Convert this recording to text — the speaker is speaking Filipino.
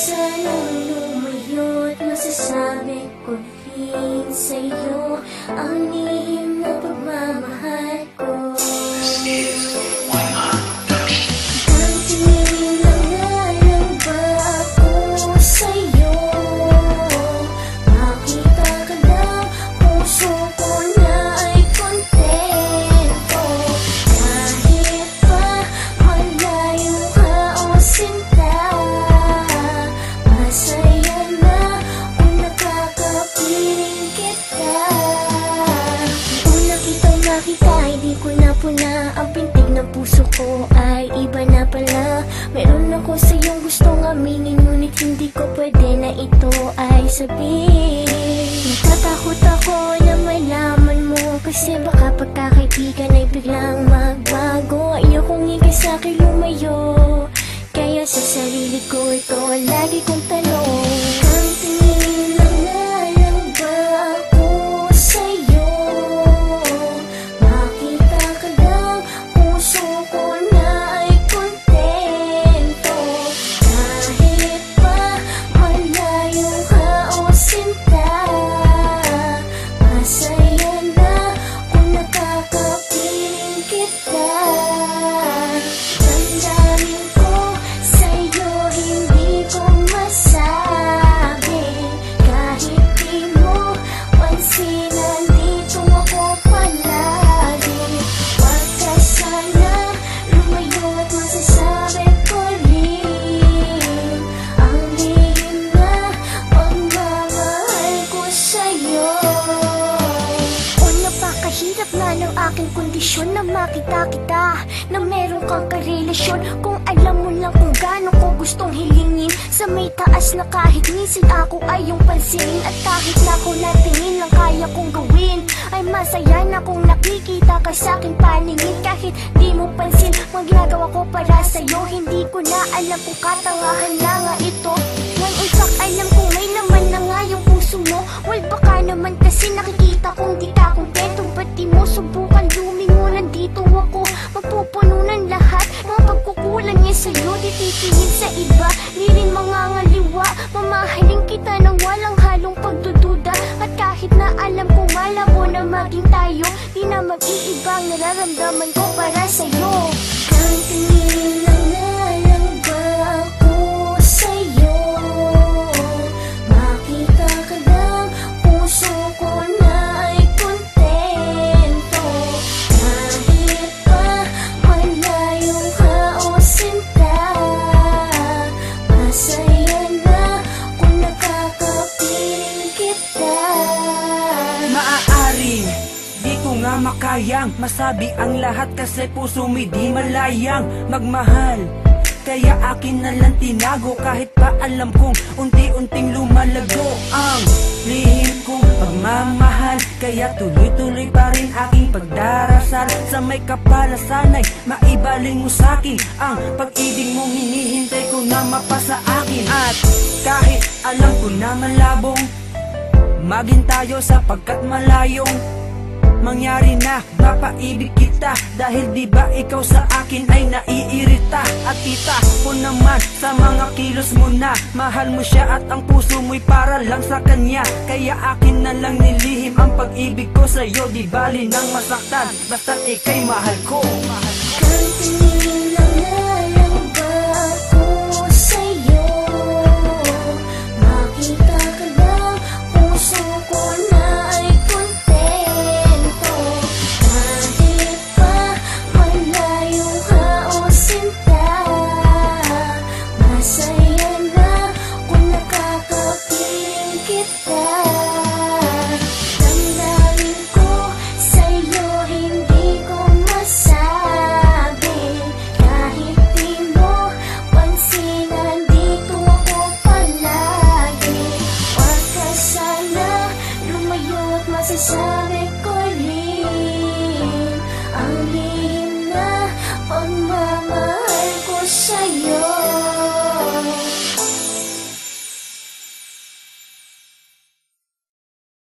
sanang lumayo't masasabi ko rin sa'yo ang lihim na pagmamahal ko. Ang tingin lang nga lang ba ako sa'yo? Makita ka lang, puso ko na ay kontento. Kahit pa malayo ka o sinta, masaya na kung nakakapiling kita. Una kitang nakita, hindi ko na puna ang pintig ng puso ko ay iba na pala. Meron ako sa iyong gustong aminin, ngunit hindi ko pwede na ito ay sabihin. Natatakot ako na malaman mo, kasi baka pagkakaibigan ay biglang magbago. Ayokong ikasa'kin lumayo, kaya sa sarili ko ito ang lagi kong tanong. Ang tingin lang nga lang ba ako sa'yo? Makita ka lang, puso ko na ay kontento. Kahit pa malayo ka o sinta, masaya na kung nakakapiling kita. Damdamin ko sa'yo, hindi ko masabi. Kahit di mo pansin, nandito ako palagi. Huwag ka sana lumayo at masasabi ko rin ang lihim na pagmamahal ko sa'yo. O napakahirap na ng aking kondisyon na makita kita, na meron kang karelasyon. Kung alam mo lang kung gaano ko gustong hilingin sa may taas na kahit minsan ako ay yung pansinin. At kahit na ako natingin lang kaya kong gawin, ay masaya na kung nakikita ka sa aking paningin. Kahit di mo pansin, magagawa ko para sa'yo. Hindi ko na alam kung katangahan na nga ito, when in fact alam kong may laman na nga yung puso mo. Well, baka naman kasi nakikita kong di ka kontento. Ba't di mo subukan lumingo? Nandito ako, mapupuno ng lahat mga pagkukulang niya sa'yo. Di titingin sa iba, di rin mangangaliwa. Mamahalin kita ng walang halong pagdududa. At kahit na alam kong malabo na maging tayo, di na mag-iibang nararamdaman ko para sa'yo. Ang tingin lang nga lang ba ako sa'yo? Makita ka lang, puso ko na ay kontento. Kahit pa malayo ka o sinta, masaya na kung nakakapiling kita. Maaaring di ko nga makayang masabi ang lahat, kasi puso mo'y di malayang magmahal. Kaya akin na lang tinago, kahit pa alam kong unti-unting lumalago ang lihim kong pagmamahal. Kaya tuloy-tuloy pa rin aking pagdarasal, sa may kapala sana'y maibaling mo sa'kin ang pag-ibig mong hinihintay ko na mapasa akin. At kahit alam ko na malabong maging tayo, sapagkat malayong mangyari na mapaibig kita. Dahil di ba ikaw sa akin ay naiirita, at kita ko naman sa mga kilos mo na mahal mo siya, at ang puso mo'y para lang sa kanya. Kaya akin na lang nilihim ang pag-ibig ko sa'yo. Di bali nang masaktan, basta't ika'y mahal ko.